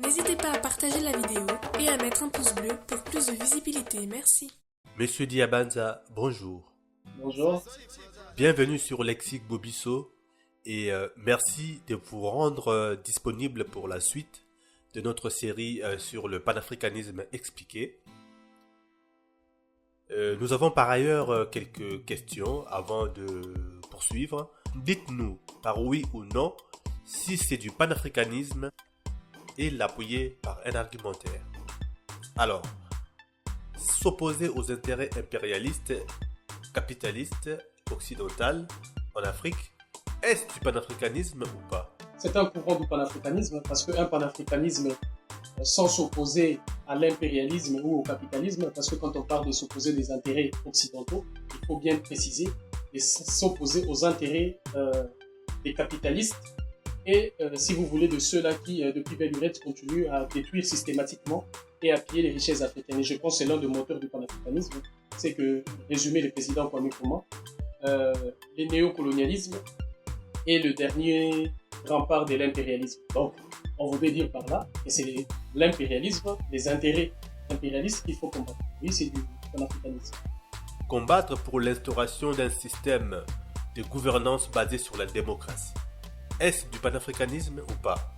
N'hésitez pas à partager la vidéo et à mettre un pouce bleu pour plus de visibilité. Merci. Monsieur Diabanza, bonjour. Bonjour. Bienvenue sur Lexique Bobisso et merci de vous rendre disponible pour la suite de notre série sur le panafricanisme expliqué. Nous avons par ailleurs quelques questions avant de poursuivre. Dites-nous par oui ou non si c'est du panafricanisme et l'appuyer par un argumentaire. Alors, s'opposer aux intérêts impérialistes, capitalistes, occidentaux en Afrique, est-ce du panafricanisme ou pas? C'est un courant du panafricanisme parce qu'un panafricanisme sans s'opposer à l'impérialisme ou au capitalisme, parce que quand on parle de s'opposer des intérêts occidentaux, il faut bien préciser, et s'opposer aux intérêts des capitalistes et, si vous voulez, de ceux-là qui, depuis belle lurette, continuent à détruire systématiquement et à piller les richesses africaines. Et je pense que c'est l'un des moteurs du panafricanisme, c'est que, résumé le président Kwame Nkrumah, les néocolonialismes et le dernier rempart de l'impérialisme. Donc, on voudrait dire par là que c'est l'impérialisme, les intérêts impérialistes qu'il faut combattre. Oui, c'est du panafricanisme. Combattre pour l'instauration d'un système de gouvernance basé sur la démocratie. Est-ce du panafricanisme ou pas?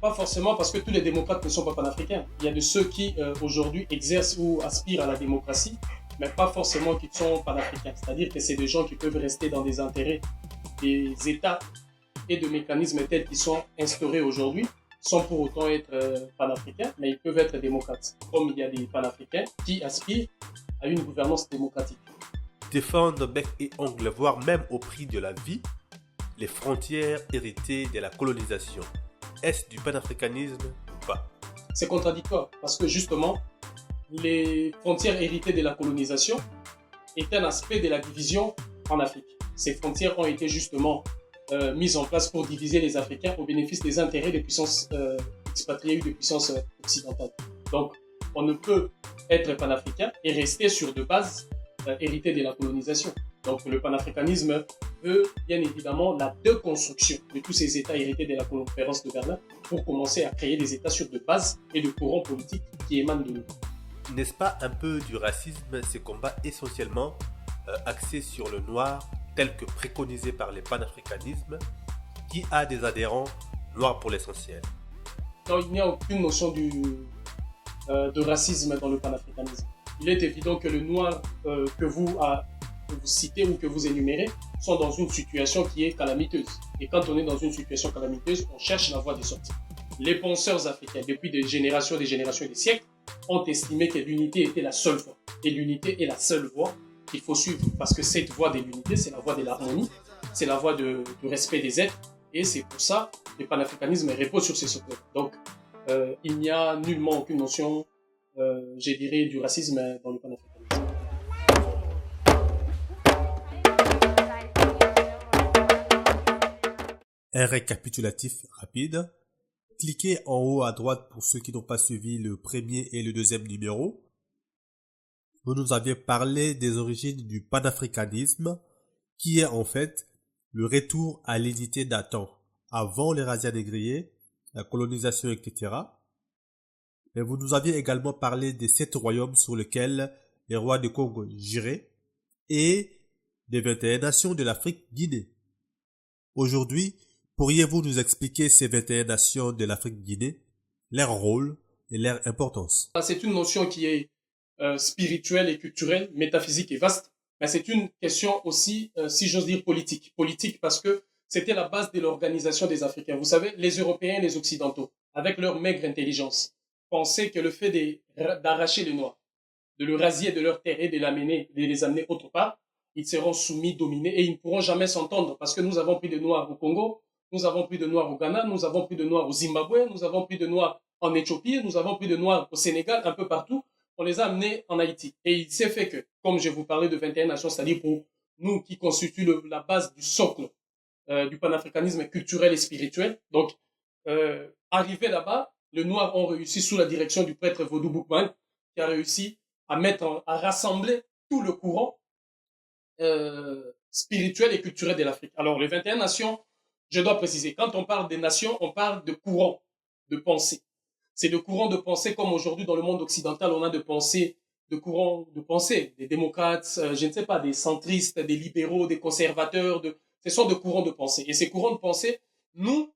Pas forcément, parce que tous les démocrates ne sont pas panafricains. Il y a de ceux qui, aujourd'hui, exercent ou aspirent à la démocratie, mais pas forcément qui sont panafricains. C'est-à-dire que c'est des gens qui peuvent rester dans des intérêts des États et de mécanismes tels qu'ils sont instaurés aujourd'hui, sans pour autant être panafricains, mais ils peuvent être démocrates. Comme il y a des panafricains qui aspirent à une gouvernance démocratique. Défendre bec et ongle, voire même au prix de la vie, les frontières héritées de la colonisation. Est-ce du panafricanisme ou pas? C'est contradictoire, parce que justement, les frontières héritées de la colonisation est un aspect de la division en Afrique. Ces frontières ont été justement mises en place pour diviser les Africains au bénéfice des intérêts des puissances expatriées ou des puissances occidentales. Donc, on ne peut être panafricain et rester sur de bases héritées de la colonisation. Donc, le panafricanisme veut bien évidemment la déconstruction de tous ces États hérités de la conférence de Berlin pour commencer à créer des États sur de bases et de courants politiques qui émanent de nous. N'est-ce pas un peu du racisme, ces combats essentiellement axés sur le noir, tel que préconisé par les panafricanismes, qui a des adhérents noirs pour l'essentiel? Non, il n'y a aucune notion de racisme dans le panafricanisme. Il est évident que le noir que vous citez ou que vous énumérez sont dans une situation qui est calamiteuse. Et quand on est dans une situation calamiteuse, on cherche la voie de sortie. Les penseurs africains, depuis des générations et des siècles, ont estimé que l'unité était la seule voie. Et l'unité est la seule voie qu'il faut suivre. Parce que cette voie de l'unité, c'est la voie de l'harmonie, c'est la voie du respect des êtres. Et c'est pour ça que le panafricanisme repose sur ces socles. Donc, il n'y a nullement aucune notion, je dirais, du racisme dans le panafricanisme. Un récapitulatif rapide. Cliquez en haut à droite pour ceux qui n'ont pas suivi le premier et le deuxième numéro. Vous nous aviez parlé des origines du panafricanisme, qui est en fait le retour à l'unité datant avant les razzias négriers, la colonisation, etc. Mais vous nous aviez également parlé des 7 royaumes sur lesquels les rois de Congo giraient et des 21 nations de l'Afrique-Guinée. Aujourd'hui, pourriez-vous nous expliquer ces 21 nations de l'Afrique-Guinée, leur rôle et leur importance? C'est une notion qui est spirituelle et culturelle, métaphysique et vaste, mais c'est une question aussi, si j'ose dire, politique. Politique parce que c'était la base de l'organisation des Africains. Vous savez, les Européens et les Occidentaux, avec leur maigre intelligence, pensaient que le fait d'arracher les Noirs, de le rasier de leur terre et de les amener autre part, ils seront soumis, dominés et ils ne pourront jamais s'entendre parce que nous avons plus de Noirs au Congo, nous avons plus de Noirs au Ghana, nous avons plus de Noirs au Zimbabwe, nous avons plus de Noirs en Éthiopie, nous avons plus de Noirs au Sénégal, un peu partout. On les a amenés en Haïti. Et il s'est fait que, comme je vous parlais de 21 nations, c'est-à-dire pour nous qui constituent la base du socle du panafricanisme culturel et spirituel, donc arrivé là-bas, les Noirs ont réussi sous la direction du prêtre Vodou Boukman, qui a réussi à rassembler tout le courant spirituel et culturel de l'Afrique. Alors, les 21 nations, Je dois préciser, quand on parle des nations, on parle de courants de pensée. C'est de courants de pensée comme aujourd'hui dans le monde occidental, on a de courants de pensée, des démocrates, je ne sais pas, des centristes, des libéraux, des conservateurs, ce sont de courants de pensée. Et ces courants de pensée, nous,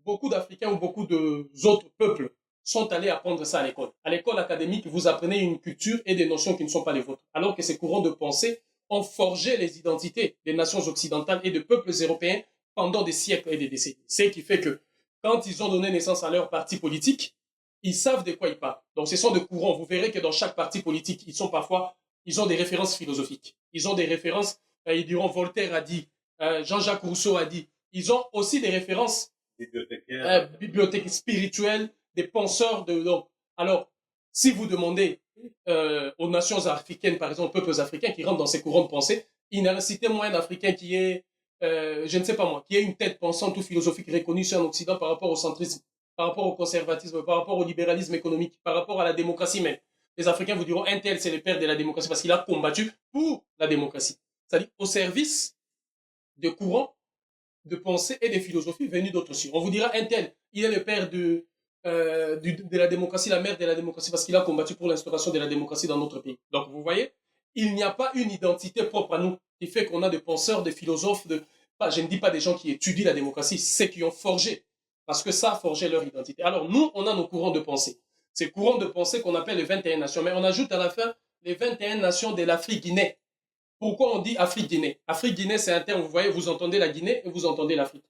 beaucoup d'Africains ou beaucoup d'autres peuples sont allés apprendre ça à l'école. À l'école académique, vous apprenez une culture et des notions qui ne sont pas les vôtres. Alors que ces courants de pensée ont forgé les identités des nations occidentales et de peuples européens pendant des siècles et des décennies. Ce qui fait que quand ils ont donné naissance à leur parti politique, ils savent de quoi ils parlent. Donc ce sont des courants. Vous verrez que dans chaque parti politique, ils ont des références philosophiques. Ils ont des références, ils diront Voltaire a dit, Jean-Jacques Rousseau a dit. Ils ont aussi des références bibliothèques spirituelles, des penseurs donc. Alors, si vous demandez aux nations africaines, par exemple, aux peuples africains qui rentrent dans ces courants de pensée, citez-moi un Africain qui est, je ne sais pas moi, qui ait une tête pensante ou philosophique reconnue sur un Occident par rapport au centrisme, par rapport au conservatisme, par rapport au libéralisme économique, par rapport à la démocratie même. Les Africains vous diront, un tel, c'est le père de la démocratie parce qu'il a combattu pour la démocratie. C'est-à-dire au service de courants de pensée et de philosophie venues d'autres cieux. On vous dira, un tel, il est le père de la démocratie, la mère de la démocratie, parce qu'il a combattu pour l'instauration de la démocratie dans notre pays. Donc, vous voyez, il n'y a pas une identité propre à nous qui fait qu'on a des penseurs, des philosophes, je ne dis pas des gens qui étudient la démocratie, c'est qui ont forgé, parce que ça a forgé leur identité. Alors, nous, on a nos courants de pensée. Ces courants de pensée qu'on appelle les 21 nations, mais on ajoute à la fin les 21 nations de l'Afrique-Guinée. Pourquoi on dit Afrique-Guinée? Afrique-Guinée, c'est un terme, vous voyez, vous entendez la Guinée et vous entendez l'Afrique.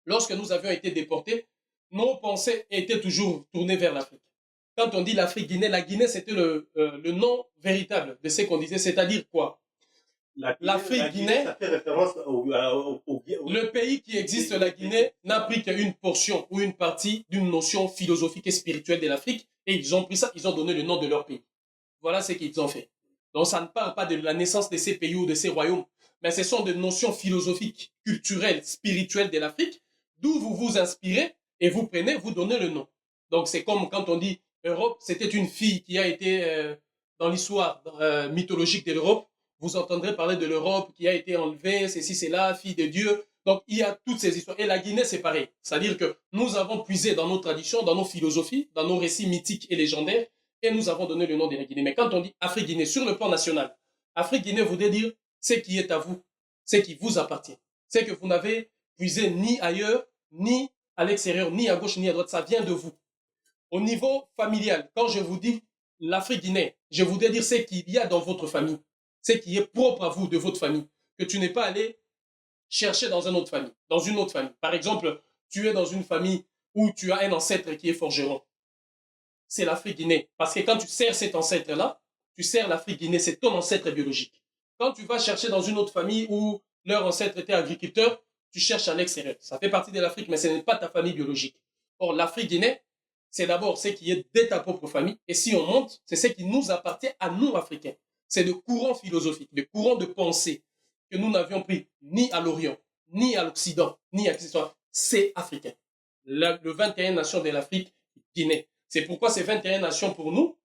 Lorsque nous avions été déportés, nos pensées étaient toujours tournées vers l'Afrique. Quand on dit l'Afrique-Guinée, la Guinée, c'était le nom véritable de ce qu'on disait, c'est-à-dire quoi? L'Afrique-Guinée, ça fait référence le pays qui existe, la Guinée, n'a pris qu'une portion ou une partie d'une notion philosophique et spirituelle de l'Afrique et ils ont pris ça, ils ont donné le nom de leur pays. Voilà ce qu'ils ont fait. Donc ça ne parle pas de la naissance de ces pays ou de ces royaumes, mais ce sont des notions philosophiques, culturelles, spirituelles de l'Afrique, d'où vous vous inspirez et vous prenez, vous donnez le nom. Donc c'est comme quand on dit Europe, c'était une fille qui a été dans l'histoire mythologique de l'Europe. Vous entendrez parler de l'Europe qui a été enlevée, ceci, c'est là, fille de Dieu. Donc il y a toutes ces histoires. Et la Guinée, c'est pareil. C'est-à-dire que nous avons puisé dans nos traditions, dans nos philosophies, dans nos récits mythiques et légendaires, et nous avons donné le nom de la Guinée. Mais quand on dit Afrique-Guinée sur le plan national, Afrique-Guinée voudrait dire ce qui est à vous, ce qui vous appartient. C'est que vous n'avez puisé ni ailleurs, ni à l'extérieur, ni à gauche, ni à droite. Ça vient de vous. Au niveau familial, quand je vous dis l'Afrique-Guinée, je voudrais dire ce qu'il y a dans votre famille, ce qui est propre à vous, de votre famille, que tu n'es pas allé chercher dans une autre famille, Par exemple, tu es dans une famille où tu as un ancêtre qui est forgeron. C'est l'Afrique-Guinée. Parce que quand tu sers cet ancêtre-là, tu sers l'Afrique-Guinée, c'est ton ancêtre biologique. Quand tu vas chercher dans une autre famille où leur ancêtre était agriculteur, tu cherches à l'extérieur. Ça fait partie de l'Afrique, mais ce n'est pas ta famille biologique. Or, l'Afrique-Guinée, c'est d'abord ce qui est de ta propre famille. Et si on monte, c'est ce qui nous appartient à nous, Africains. C'est de courants philosophiques, de courants de pensée que nous n'avions pris ni à l'Orient, ni à l'Occident, ni à l'histoire. C'est africain. Le 21 nations de l'Afrique, Guinée. C'est pourquoi ces 21 nations pour nous,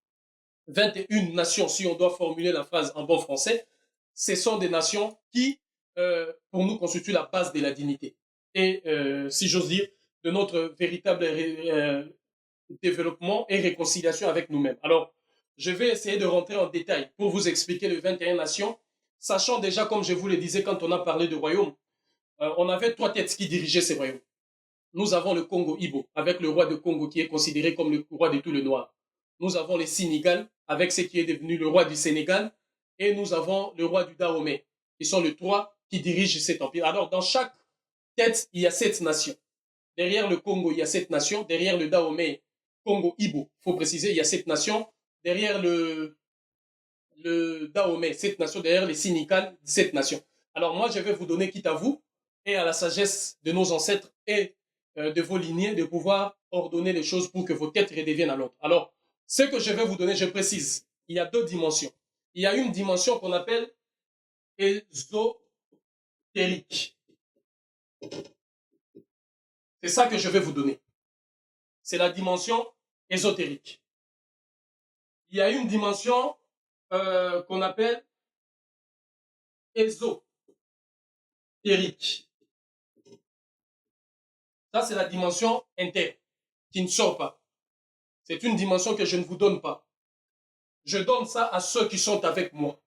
21 nations, si on doit formuler la phrase en bon français, ce sont des nations qui, pour nous, constituent la base de la dignité. Et, si j'ose dire, de notre véritable développement et réconciliation avec nous-mêmes. Alors, je vais essayer de rentrer en détail pour vous expliquer les 21 nations, sachant déjà, comme je vous le disais quand on a parlé de royaumes, on avait 3 têtes qui dirigeaient ces royaumes. Nous avons le Congo Ibo, avec le roi de Congo qui est considéré comme le roi de tout le noir. Nous avons le Sénégal, avec ce qui est devenu le roi du Sénégal. Et nous avons le roi du Dahomey. Ils sont les 3 qui dirigent cet empire. Alors, dans chaque tête, il y a 7 nations. Derrière le Congo, il y a 7 nations. Derrière le Dahomey, Congo Ibo, il faut préciser, il y a 7 nations. Derrière le Dahomey, 7 nations. Derrière les Sénégal, 7 nations. Alors, moi, je vais vous donner, quitte à vous, et à la sagesse de nos ancêtres, et de vos lignées, de pouvoir ordonner les choses pour que vos têtes redeviennent à l'autre. Alors, ce que je vais vous donner, je précise, il y a 2 dimensions. Il y a une dimension qu'on appelle ésotérique. C'est ça que je vais vous donner. C'est la dimension ésotérique. Il y a une dimension qu'on appelle ésotérique. Ça, c'est la dimension interne qui ne sort pas. C'est une dimension que je ne vous donne pas. Je donne ça à ceux qui sont avec moi,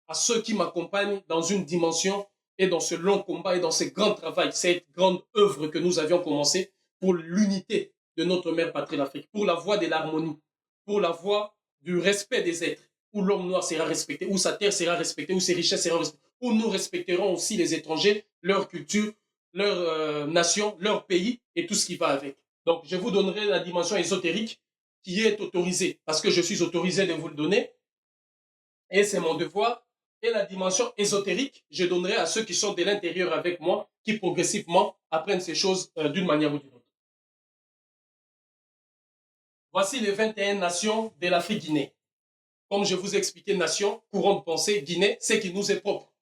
à ceux qui m'accompagnent dans une dimension et dans ce long combat et dans ce grand travail, cette grande œuvre que nous avions commencé pour l'unité de notre mère patrie l'Afrique, pour la voie de l'harmonie, pour la voie du respect des êtres, où l'homme noir sera respecté, où sa terre sera respectée, où ses richesses seront respectées, où nous respecterons aussi les étrangers, leur culture, leur nation, leur pays et tout ce qui va avec. Donc, je vous donnerai la dimension ésotérique qui est autorisée, parce que je suis autorisé de vous le donner, et c'est mon devoir. Et la dimension ésotérique, je donnerai à ceux qui sont de l'intérieur avec moi, qui progressivement apprennent ces choses d'une manière ou d'une autre. Voici les 21 nations de l'Afrique-Guinée. Comme je vous ai expliqué, nation, courant de pensée, Guinée, c'est qui nous est propre.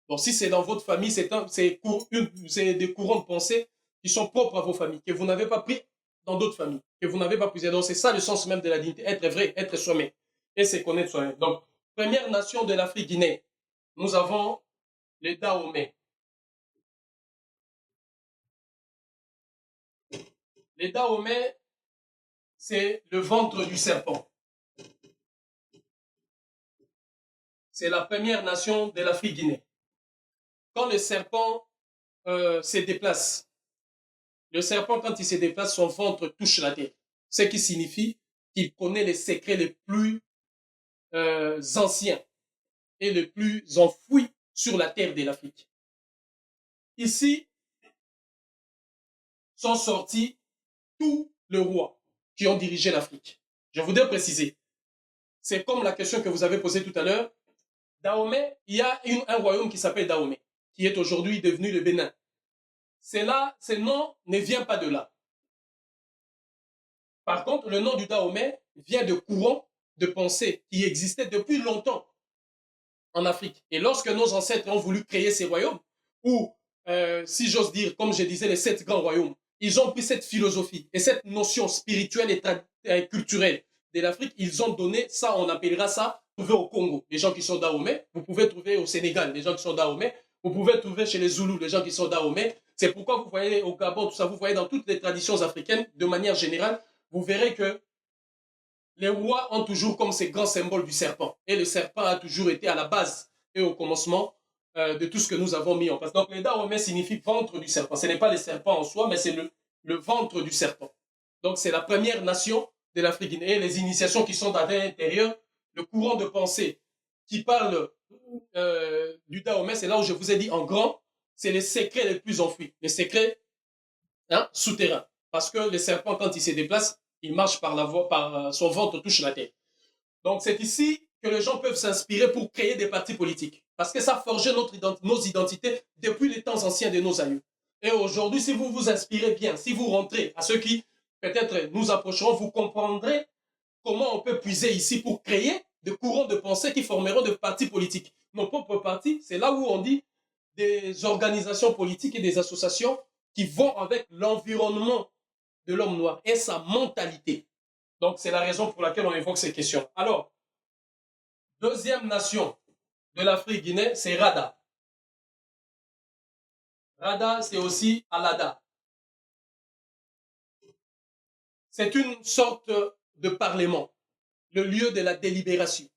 Donc si c'est dans votre famille, c'est des courants de pensée qui sont propres à vos familles, que vous n'avez pas pris dans d'autres familles, que vous n'avez pas puisé. Donc c'est ça le sens même de la dignité, être vrai, être soi-même, et c'est connaître soi-même. Donc, première nation de l'Afrique-Guinée, nous avons les Dahomey. Les Dahomey, c'est le ventre du serpent. C'est la première nation de l'Afrique-Guinée. Quand le serpent se déplace, le serpent, quand il se déplace, son ventre touche la terre. Ce qui signifie qu'il connaît les secrets les plus anciens et les plus enfouis sur la terre de l'Afrique. Ici sont sortis tous les rois qui ont dirigé l'Afrique. Je voudrais préciser, c'est comme la question que vous avez posée tout à l'heure. Dahomey, il y a un royaume qui s'appelle Dahomey, qui est aujourd'hui devenu le Bénin. Ce nom ne vient pas de là. Par contre, le nom du Dahomey vient de courants de pensée qui existaient depuis longtemps en Afrique. Et lorsque nos ancêtres ont voulu créer ces royaumes, ou, si j'ose dire, comme je disais, les 7 grands royaumes, ils ont pris cette philosophie et cette notion spirituelle et culturelle de l'Afrique, ils ont donné ça, on appellera ça, trouver au Congo, les gens qui sont Dahomey, vous pouvez trouver au Sénégal, les gens qui sont Dahomey, vous pouvez trouver chez les Zoulous, les gens qui sont Dahomey. C'est pourquoi vous voyez au Gabon, tout ça, vous voyez dans toutes les traditions africaines, de manière générale, vous verrez que les rois ont toujours comme ces grands symboles du serpent. Et le serpent a toujours été à la base et au commencement de tout ce que nous avons mis en place. Donc, les Dahomey signifie ventre du serpent. Ce n'est pas le serpent en soi, mais c'est le ventre du serpent. Donc, c'est la première nation de l'Afrique guinéenne. Et les initiations qui sont à l'intérieur, le courant de pensée qui parle du Dahomey, c'est là où je vous ai dit en grand, c'est les secrets les plus enfouis, les secrets souterrains. Parce que le serpent, quand il se déplace, il marche par la voie, par son ventre touche la terre. Donc c'est ici que les gens peuvent s'inspirer pour créer des partis politiques. Parce que ça a forgé nos identités depuis les temps anciens de nos aïeux. Et aujourd'hui, si vous vous inspirez bien, si vous rentrez à ceux qui peut-être nous approcheront, vous comprendrez comment on peut puiser ici pour créer des courants de pensée qui formeront des partis politiques. Nos propres partis, c'est là où on dit des organisations politiques et des associations qui vont avec l'environnement de l'homme noir et sa mentalité. Donc, c'est la raison pour laquelle on évoque ces questions. Alors, deuxième nation de l'Afrique guinéenne, c'est Rada. Rada, c'est aussi Alada. C'est une sorte de parlement, le lieu de la délibération.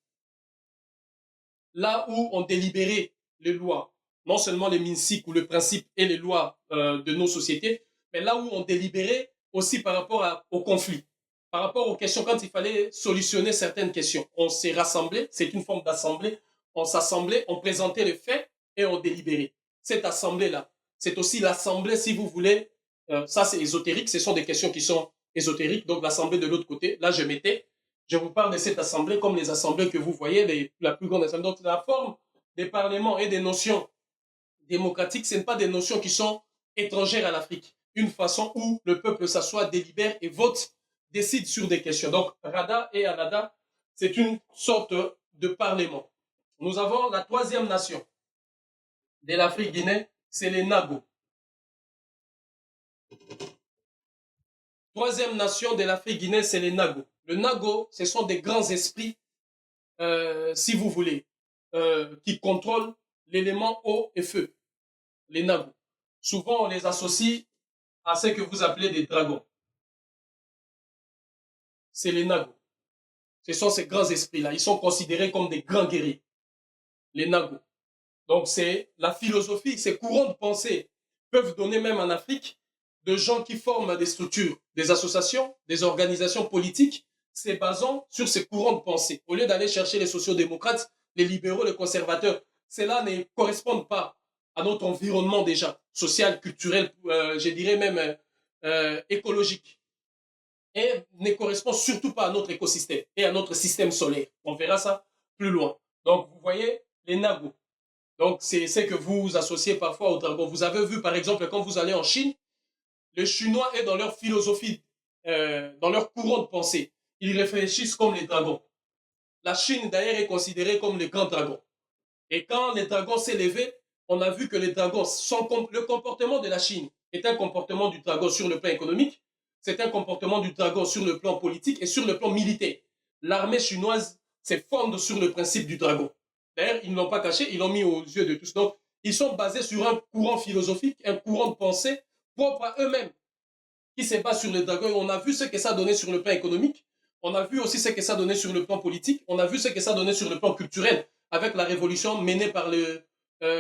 Là où on délibérait les lois, non seulement les MINSIC ou le principe et les lois de nos sociétés, mais là où on délibérait aussi par rapport au conflit, par rapport aux questions, quand il fallait solutionner certaines questions. On s'est rassemblé, c'est une forme d'assemblée, on s'assemblait, on présentait les faits et on délibérait. Cette assemblée-là, c'est aussi l'assemblée, si vous voulez, ça c'est ésotérique, ce sont des questions qui sont ésotériques, donc l'assemblée de l'autre côté, là je vous parle de cette assemblée comme les assemblées que vous voyez, la plus grande assemblée. Donc la forme des parlements et des notions démocratiques, ce ne sont pas des notions qui sont étrangères à l'Afrique. Une façon où le peuple s'assoit, délibère et vote, décide sur des questions. Donc Rada et Alada, c'est une sorte de parlement. Nous avons la troisième nation de l'Afrique guinéenne, c'est les Nago. Troisième nation de l'Afrique guinéenne, c'est les Nago. Le Nago, ce sont des grands esprits, si vous voulez, qui contrôlent l'élément eau et feu, les Nago. Souvent, on les associe à ce que vous appelez des dragons. C'est les Nagos. Ce sont ces grands esprits-là. Ils sont considérés comme des grands guerriers. Les Nagos. Donc c'est la philosophie, ces courants de pensée peuvent donner même en Afrique de gens qui forment des structures, des associations, des organisations politiques, se basant sur ces courants de pensée. Au lieu d'aller chercher les sociodémocrates, les libéraux, les conservateurs, cela ne correspond pas à notre environnement déjà, social, culturel, je dirais même écologique. Et ne correspond surtout pas à notre écosystème et à notre système solaire. On verra ça plus loin. Donc, vous voyez, les Nagos. Donc, c'est ce que vous associez parfois au dragon. Vous avez vu, par exemple, quand vous allez en Chine, les Chinois est dans leur philosophie, dans leur courant de pensée. Ils réfléchissent comme les dragons. La Chine, d'ailleurs, est considérée comme les grands dragons. Et quand les dragons s'est levé, on a vu que les dragons, le comportement de la Chine est un comportement du dragon sur le plan économique, c'est un comportement du dragon sur le plan politique et sur le plan militaire. L'armée chinoise se fonde sur le principe du dragon. D'ailleurs, ils ne l'ont pas caché, ils l'ont mis aux yeux de tous. Donc, ils sont basés sur un courant philosophique, un courant de pensée propre à eux-mêmes, qui se base sur les dragons. On a vu ce que ça a donné sur le plan économique, on a vu aussi ce que ça a donné sur le plan politique, on a vu ce que ça a donné sur le plan culturel, avec la révolution menée par le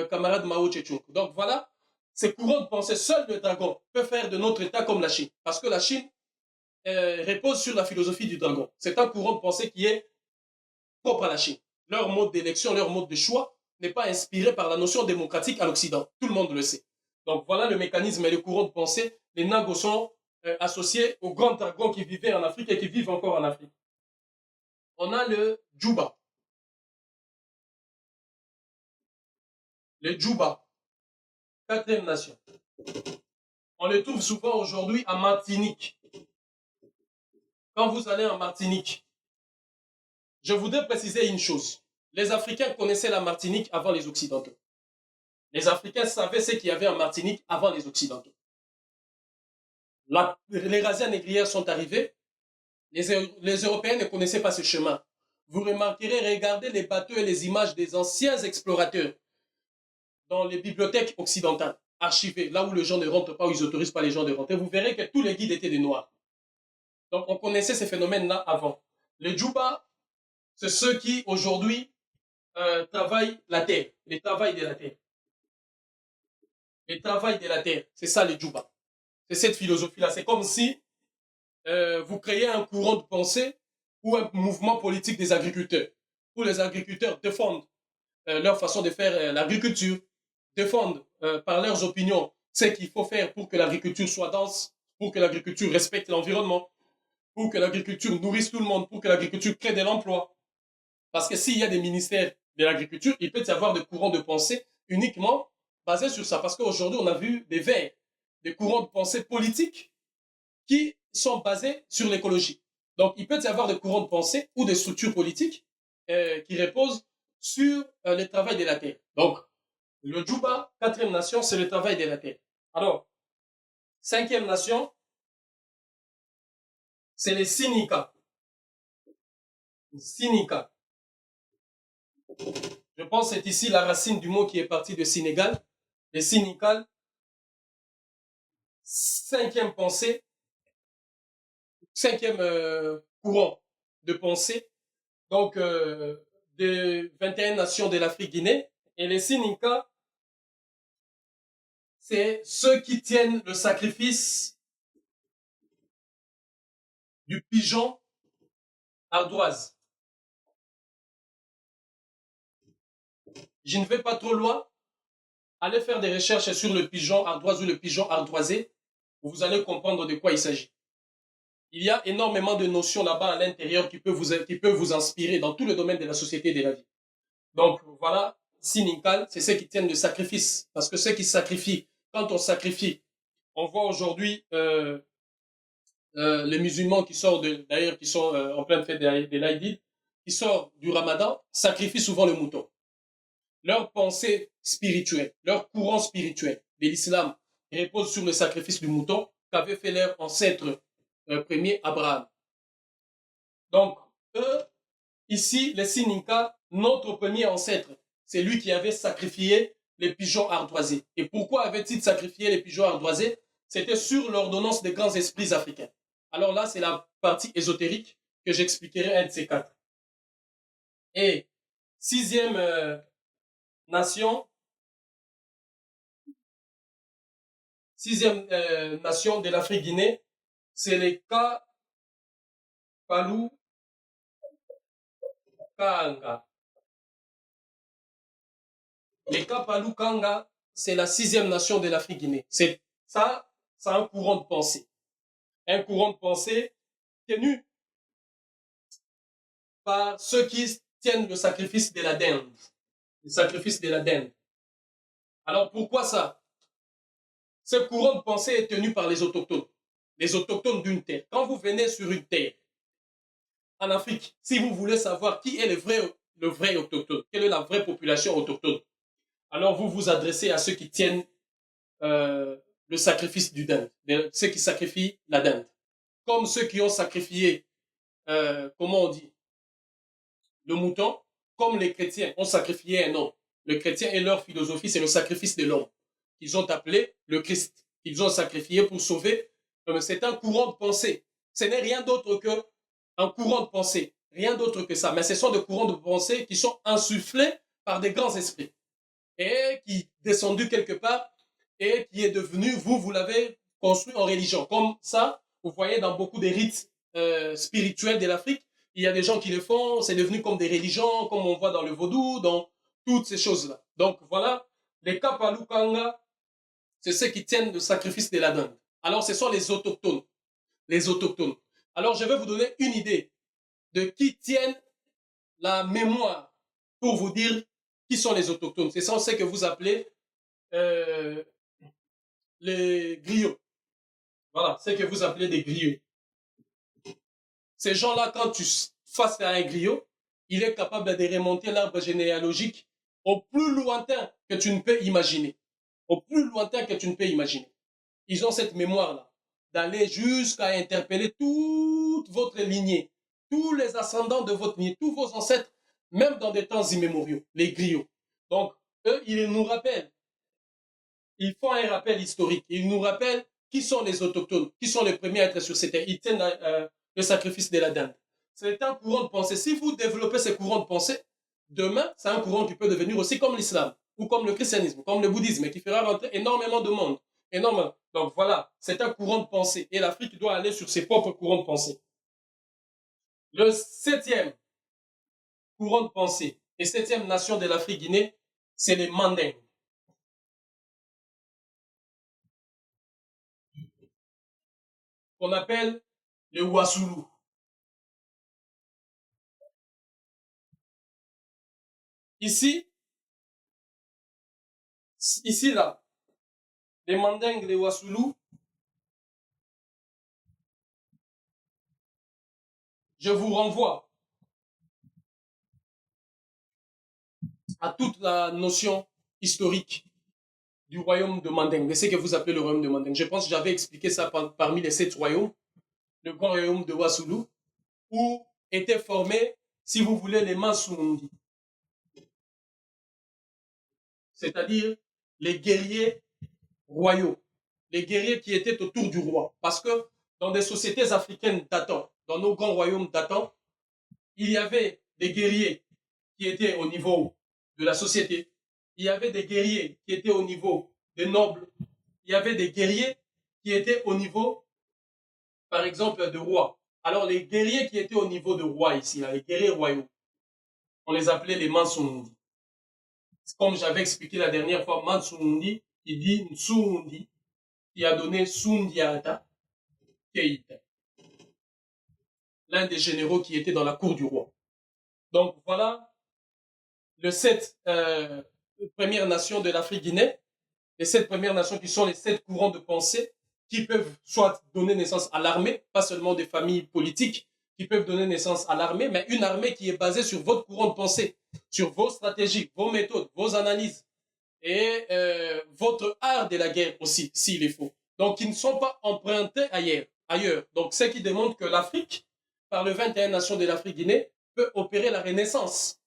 camarade Mao Tse-tung. Donc voilà, ces courants de pensée, seul le dragon peut faire de notre État comme la Chine. Parce que la Chine repose sur la philosophie du dragon. C'est un courant de pensée qui est propre à la Chine. Leur mode d'élection, leur mode de choix n'est pas inspiré par la notion démocratique à l'Occident. Tout le monde le sait. Donc voilà le mécanisme et le courant de pensée. Les Nagos sont associés aux grands dragons qui vivaient en Afrique et qui vivent encore en Afrique. On a le Djouba. Le Djouba, quatrième nation. On le trouve souvent aujourd'hui en Martinique. Quand vous allez en Martinique, je voudrais préciser une chose. Les Africains connaissaient la Martinique avant les Occidentaux. Les Africains savaient ce qu'il y avait en Martinique avant les Occidentaux. Les razzias négrières sont arrivées. Les Européens ne connaissaient pas ce chemin. Vous remarquerez, regardez les bateaux et les images des anciens explorateurs dans les bibliothèques occidentales, archivées, là où les gens ne rentrent pas, où ils n'autorisent pas les gens de rentrer. Vous verrez que tous les guides étaient des Noirs. Donc on connaissait ces phénomènes-là avant. Les Djouba, c'est ceux qui aujourd'hui travaillent la terre, les travails de la terre. Les travails de la terre, c'est ça les Djouba. C'est cette philosophie-là. C'est comme si vous créez un courant de pensée ou un mouvement politique des agriculteurs, où les agriculteurs défendent leur façon de faire l'agriculture, défendent par leurs opinions ce qu'il faut faire pour que l'agriculture soit dense, pour que l'agriculture respecte l'environnement, pour que l'agriculture nourrisse tout le monde, pour que l'agriculture crée de l'emploi. Parce que s'il y a des ministères de l'agriculture, il peut y avoir des courants de pensée uniquement basés sur ça. Parce qu'aujourd'hui, on a vu des verts, des courants de pensée politiques qui sont basés sur l'écologie. Donc, il peut y avoir des courants de pensée ou des structures politiques qui reposent sur le travail de la terre. Donc, le Djouba, quatrième nation, c'est le travail de la terre. Alors, cinquième nation, c'est les Sinika. Sinika. Je pense que c'est ici la racine du mot qui est parti de Sénégal. Les Sinikal, cinquième pensée, cinquième courant de pensée, donc des 21 nations de l'Afrique Guinée. Et les Sinika, c'est ceux qui tiennent le sacrifice du pigeon ardoise. Je ne vais pas trop loin. Allez faire des recherches sur le pigeon ardoise ou le pigeon ardoisé. Vous allez comprendre de quoi il s'agit. Il y a énormément de notions là-bas à l'intérieur qui peuvent vous inspirer dans tout le domaine de la société et de la vie. Donc voilà, Sininkal, c'est ceux qui tiennent le sacrifice. Parce que ceux qui sacrifient, quand on sacrifie, on voit aujourd'hui les musulmans qui sortent, d'ailleurs qui sont en pleine fête des l'Aïd, qui sortent du Ramadan, sacrifient souvent le mouton. Leur pensée spirituelle, leur courant spirituel de l'islam repose sur le sacrifice du mouton qu'avait fait leur ancêtre premier Abraham. Donc, eux, ici, les Sininka, notre premier ancêtre, c'est lui qui avait sacrifié les pigeons ardoisés. Et pourquoi avait-il sacrifié les pigeons ardoisés? c'était sur l'ordonnance des grands esprits africains. Alors là, c'est la partie ésotérique que j'expliquerai un de ces quatre. Et sixième nation de l'Afrique-Guinée, c'est les Kapalu-Kanga. Les Kapalu-Kanga, c'est la sixième nation de l'Afrique-Guinée. C'est un courant de pensée. Un courant de pensée tenu par ceux qui tiennent le sacrifice de la dinde. Le sacrifice de la dinde. Alors pourquoi ça? Ce courant de pensée est tenu par les autochtones d'une terre. Quand vous venez sur une terre, en Afrique, si vous voulez savoir qui est le vrai autochtone, quelle est la vraie population autochtone, alors vous vous adressez à ceux qui tiennent le sacrifice du dinde, ceux qui sacrifient la dinde. Comme ceux qui ont sacrifié, comment on dit, le mouton, comme les chrétiens ont sacrifié un homme. Les chrétiens et leur philosophie, c'est le sacrifice de l'homme. Ils ont appelé le Christ. Ils ont sacrifié pour sauver. C'est un courant de pensée. Ce n'est rien d'autre qu'un courant de pensée. Rien d'autre que ça. Mais ce sont des courants de pensée qui sont insufflés par des grands esprits. Et qui, descendu quelque part, et qui est devenu, vous l'avez construit en religion. Comme ça, vous voyez dans beaucoup des rites spirituels de l'Afrique, il y a des gens qui le font, c'est devenu comme des religions, comme on voit dans le vaudou, dans toutes ces choses-là. Donc voilà, les Kapalu-Kanga, c'est ceux qui tiennent le sacrifice de la dinde. Alors ce sont les autochtones. Les autochtones. Alors je vais vous donner une idée de qui tiennent la mémoire pour vous dire qui sont les autochtones. C'est ça, ce que vous appelez les griots. Voilà, ce que vous appelez des griots. Ces gens-là, quand tu face à un griot, il est capable de remonter l'arbre généalogique au plus lointain que tu ne peux imaginer. Au plus lointain que tu ne peux imaginer. Ils ont cette mémoire-là, d'aller jusqu'à interpeller toute votre lignée, tous les ascendants de votre lignée, tous vos ancêtres, même dans des temps immémoriaux, les griots. Donc, eux, ils nous rappellent, ils font un rappel historique, ils nous rappellent qui sont les autochtones, qui sont les premiers à être sur cette terre. Ils tiennent le sacrifice de la dinde. C'est un courant de pensée. Si vous développez ces courants de pensée, demain, c'est un courant qui peut devenir aussi comme l'islam, ou comme le christianisme, comme le bouddhisme, et qui fera rentrer énormément de monde. Énormément. Donc voilà, c'est un courant de pensée. Et l'Afrique doit aller sur ses propres courants de pensée. Le septième courant de pensée et septième nation de l'Afrique-Guinée, c'est les Mandingues. Qu'on appelle les Wassoulou. Ici, là, les Mandingues, les Wassoulou, je vous renvoie à toute la notion historique du royaume de Mandingue, de ce que vous appelez le royaume de Mandingue. Je pense que j'avais expliqué ça parmi les 7 royaumes, le grand royaume de Wassoulou, où étaient formés, si vous voulez, les Mansoundi. C'est-à-dire les guerriers royaux, les guerriers qui étaient autour du roi. Parce que dans des sociétés africaines datant, dans nos grands royaumes datant, il y avait des guerriers qui étaient au niveau de la société, il y avait des guerriers qui étaient au niveau des nobles, il y avait des guerriers qui étaient au niveau, par exemple, de rois. Alors les guerriers qui étaient au niveau de rois ici, là, les guerriers royaux, on les appelait les Mansoundi. Comme j'avais expliqué la dernière fois, Mansoundi, il dit Nsoundi, qui a donné Sundiata Keita, l'un des généraux qui était dans la cour du roi. Donc voilà les 7 premières nations de l'Afrique-Guinée, les 7 premières nations qui sont les 7 courants de pensée qui peuvent soit donner naissance à l'armée, pas seulement des familles politiques, qui peuvent donner naissance à l'armée, mais une armée qui est basée sur votre courant de pensée, sur vos stratégies, vos méthodes, vos analyses et votre art de la guerre aussi, s'il est faut. Donc, qui ne sont pas empruntés ailleurs. Donc, ce qui démontre que l'Afrique, par les 21 nations de l'Afrique-Guinée, peut opérer la renaissance,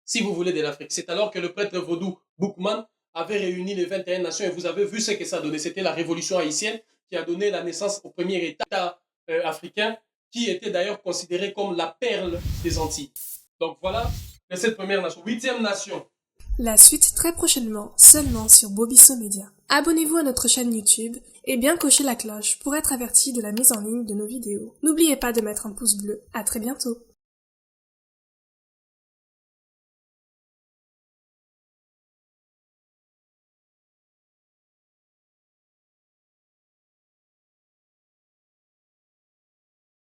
si vous voulez, de l'Afrique. C'est alors que le prêtre vaudou Boukman avait réuni les 21 nations et vous avez vu ce que ça donnait. C'était la révolution haïtienne qui a donné la naissance au premier État africain, qui était d'ailleurs considéré comme la perle des Antilles. Donc voilà, cette première nation, 8e nation. La suite très prochainement, seulement sur Bobisso Media. Abonnez-vous à notre chaîne YouTube et bien cochez la cloche pour être averti de la mise en ligne de nos vidéos. N'oubliez pas de mettre un pouce bleu. À très bientôt.